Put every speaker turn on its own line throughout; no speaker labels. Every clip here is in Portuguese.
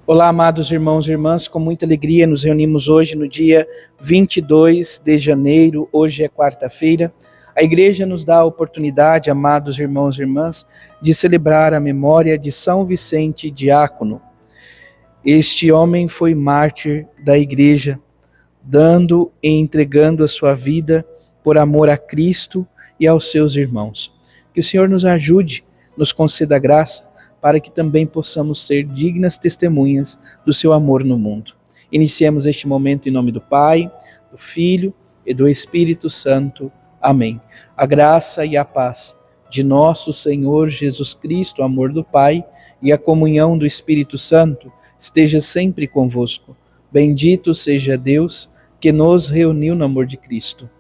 Olá, amados irmãos e irmãs, com muita alegria nos reunimos hoje no dia 22 de janeiro, hoje é quarta-feira. A igreja nos dá a oportunidade, amados irmãos e irmãs, de celebrar a memória de São Vicente Diácono. Este homem foi mártir da igreja, dando e entregando a sua vida por amor a Cristo e aos seus irmãos. Que o Senhor nos ajude, nos conceda graça, para que também possamos ser dignas testemunhas do seu amor no mundo. Iniciemos este momento em nome do Pai, do Filho e do Espírito Santo. Amém. A graça e a paz de nosso Senhor Jesus Cristo, o amor do Pai e a comunhão do Espírito Santo esteja sempre convosco. Bendito seja Deus que nos reuniu no amor de Cristo.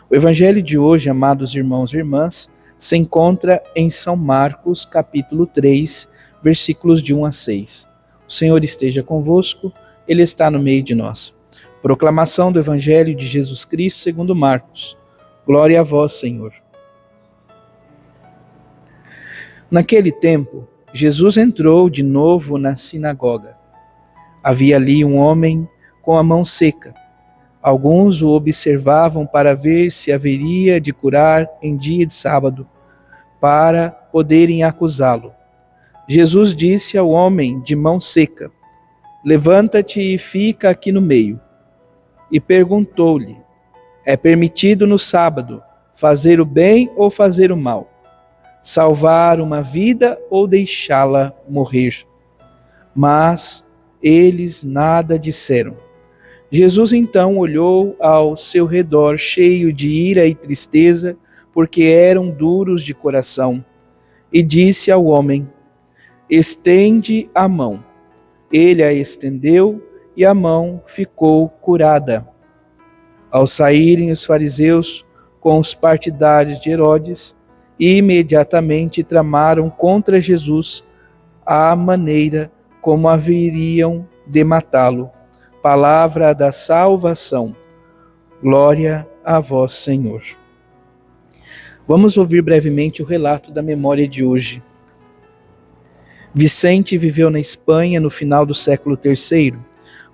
O Evangelho de hoje, amados irmãos e irmãs, se encontra em São Marcos, capítulo 3, versículos de 1 a 6. O Senhor esteja convosco, Ele está no meio de nós. Proclamação do Evangelho de Jesus Cristo segundo Marcos. Glória a vós, Senhor. Naquele tempo, Jesus entrou de novo na sinagoga. Havia ali um homem com a mão seca. Alguns o observavam para ver se haveria de curar em dia de sábado, para poderem acusá-lo. Jesus disse ao homem de mão seca: levanta-te e fica aqui no meio. E perguntou-lhe: é permitido no sábado fazer o bem ou fazer o mal? Salvar uma vida ou deixá-la morrer? Mas eles nada disseram. Jesus então olhou ao seu redor, cheio de ira e tristeza, porque eram duros de coração, e disse ao homem: estende a mão. Ele a estendeu e a mão ficou curada. Ao saírem os fariseus com os partidários de Herodes, imediatamente tramaram contra Jesus a maneira como haveriam de matá-lo. Palavra da salvação. Glória a vós, Senhor. Vamos ouvir brevemente o relato da memória de hoje. Vicente viveu na Espanha no final do século III.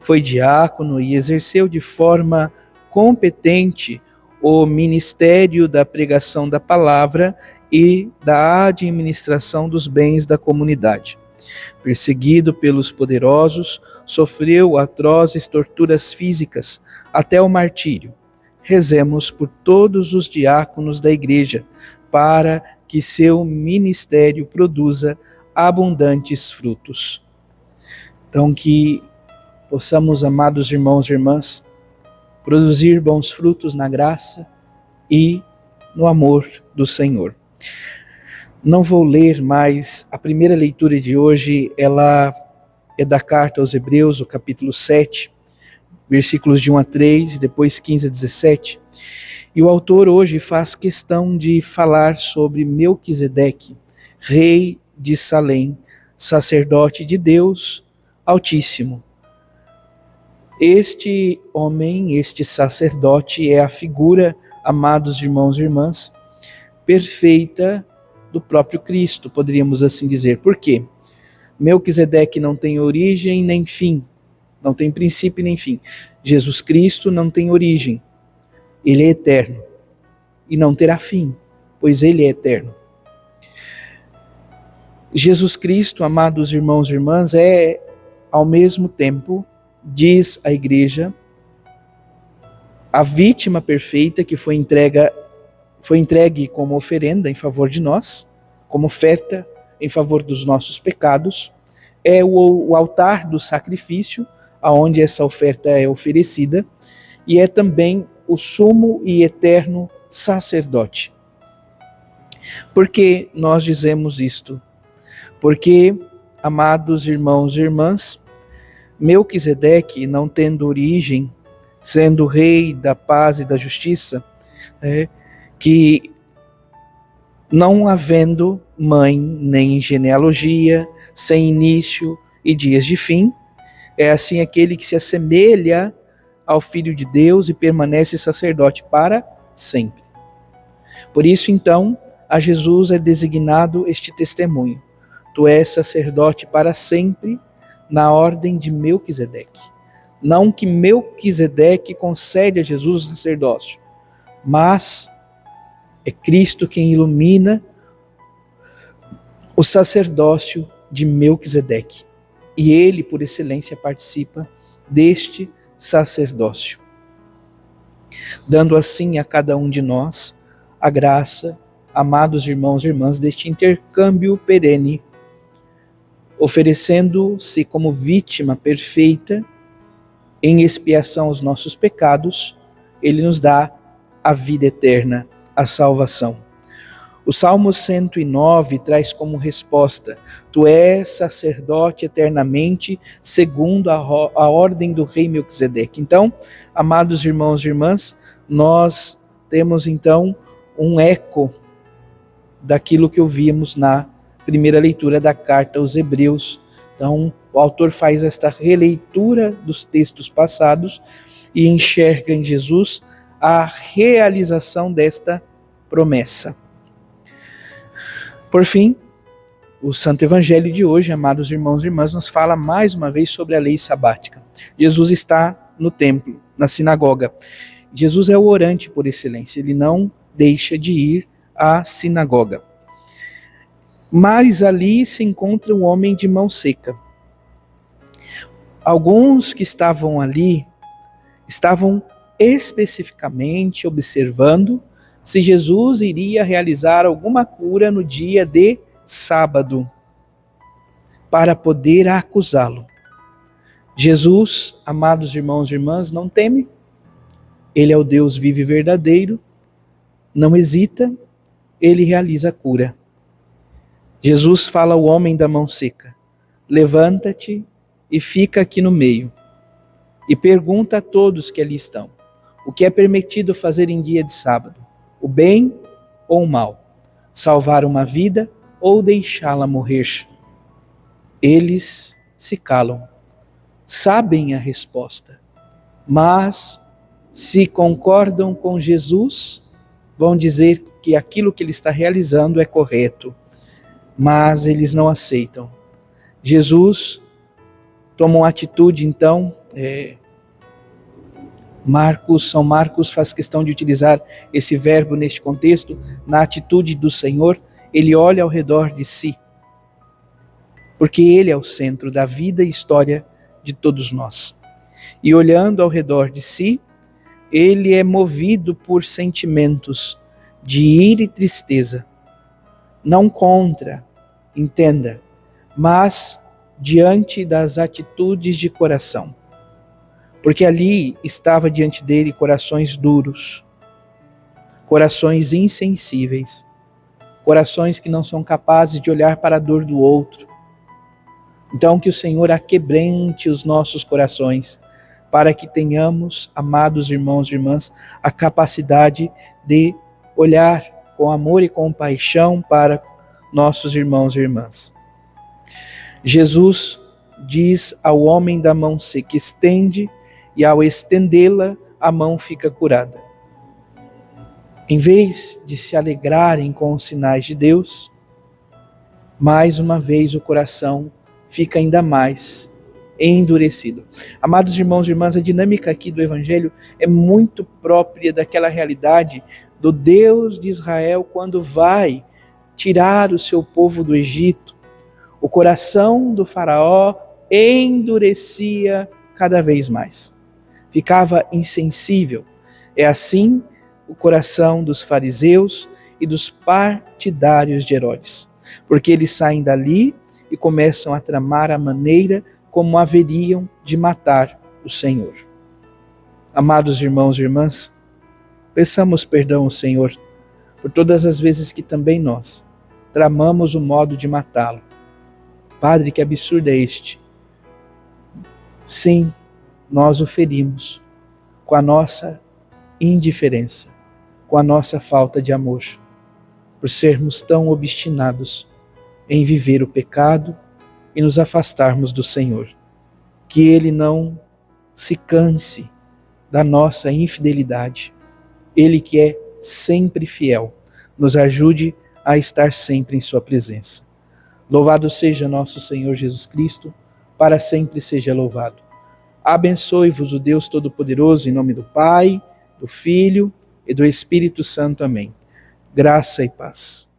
Foi diácono e exerceu de forma competente o ministério da pregação da palavra e da administração dos bens da comunidade. Perseguido pelos poderosos, sofreu atrozes torturas físicas até o martírio. Rezemos por todos os diáconos da igreja, para que seu ministério produza abundantes frutos. Então, que possamos, amados irmãos e irmãs, produzir bons frutos na graça e no amor do Senhor. Não vou ler mais, a primeira leitura de hoje, ela é da carta aos Hebreus, o capítulo 7, versículos de 1 a 3, depois 15 a 17. E o autor hoje faz questão de falar sobre Melquisedeque, rei de Salém, sacerdote de Deus Altíssimo. Este homem, este sacerdote, é a figura, amados irmãos e irmãs, perfeita do próprio Cristo, poderíamos assim dizer. Por quê? Melquisedeque não tem origem nem fim, não tem princípio nem fim. Jesus Cristo não tem origem, ele é eterno e não terá fim, pois ele é eterno. Jesus Cristo, amados irmãos e irmãs, é ao mesmo tempo, diz a igreja, a vítima perfeita que foi entregue como oferenda em favor de nós, como oferta em favor dos nossos pecados, é o altar do sacrifício, aonde essa oferta é oferecida, e é também o sumo e eterno sacerdote. Por que nós dizemos isto? Porque, amados irmãos e irmãs, Melquisedeque, não tendo origem, sendo rei da paz e da justiça, que não havendo mãe nem genealogia, sem início e dias de fim, é assim aquele que se assemelha ao Filho de Deus e permanece sacerdote para sempre. Por isso, então, a Jesus é designado este testemunho: tu és sacerdote para sempre na ordem de Melquisedeque. Não que Melquisedeque concede a Jesus o sacerdócio, mas é Cristo quem ilumina o sacerdócio de Melquisedeque. E ele, por excelência, participa deste sacerdócio, dando assim a cada um de nós a graça, amados irmãos e irmãs, deste intercâmbio perene, oferecendo-se como vítima perfeita em expiação aos nossos pecados. Ele nos dá a vida eterna, a salvação. O Salmo 109 traz como resposta: Tu és sacerdote eternamente, segundo a ordem do rei Melquisedeque. Então, amados irmãos e irmãs, nós temos então um eco daquilo que ouvimos na primeira leitura da carta aos Hebreus. Então, o autor faz esta releitura dos textos passados e enxerga em Jesus a realização desta promessa. Por fim, o Santo Evangelho de hoje, amados irmãos e irmãs, nos fala mais uma vez sobre a lei sabática. Jesus está no templo, na sinagoga. Jesus é o orante por excelência, ele não deixa de ir à sinagoga. Mas ali se encontra um homem de mão seca. Alguns que estavam ali estavam especificamente observando se Jesus iria realizar alguma cura no dia de sábado, para poder acusá-lo. Jesus, amados irmãos e irmãs, não teme. Ele é o Deus vivo e verdadeiro, não hesita, ele realiza a cura. Jesus fala ao homem da mão seca: levanta-te e fica aqui no meio. E pergunta a todos que ali estão: o que é permitido fazer em dia de sábado? O bem ou o mal? Salvar uma vida ou deixá-la morrer? Eles se calam, sabem a resposta, mas se concordam com Jesus, vão dizer que aquilo que ele está realizando é correto, mas eles não aceitam. Jesus toma uma atitude, então, São Marcos faz questão de utilizar esse verbo neste contexto, na atitude do Senhor. Ele olha ao redor de si, porque ele é o centro da vida e história de todos nós. E olhando ao redor de si, ele é movido por sentimentos de ira e tristeza, não contra, entenda, mas diante das atitudes de coração. Porque ali estava diante dele corações duros, corações insensíveis, corações que não são capazes de olhar para a dor do outro. Então que o Senhor aquebrante os nossos corações, para que tenhamos, amados irmãos e irmãs, a capacidade de olhar com amor e compaixão para nossos irmãos e irmãs. Jesus diz ao homem da mão seca: estende, e ao estendê-la, a mão fica curada. Em vez de se alegrarem com os sinais de Deus, mais uma vez o coração fica ainda mais endurecido. Amados irmãos e irmãs, a dinâmica aqui do Evangelho é muito própria daquela realidade do Deus de Israel quando vai tirar o seu povo do Egito. O coração do faraó endurecia cada vez mais. Ficava insensível. É assim o coração dos fariseus e dos partidários de Herodes, porque eles saem dali e começam a tramar a maneira como haveriam de matar o Senhor. Amados irmãos e irmãs, peçamos perdão ao Senhor por todas as vezes que também nós tramamos o modo de matá-lo. Padre, que absurdo é este? Sim, nós o ferimos com a nossa indiferença, com a nossa falta de amor, por sermos tão obstinados em viver o pecado e nos afastarmos do Senhor. Que Ele não se canse da nossa infidelidade. Ele que é sempre fiel, nos ajude a estar sempre em sua presença. Louvado seja nosso Senhor Jesus Cristo, para sempre seja louvado. Abençoe-vos o Deus Todo-Poderoso, em nome do Pai, do Filho e do Espírito Santo. Amém. Graça e paz.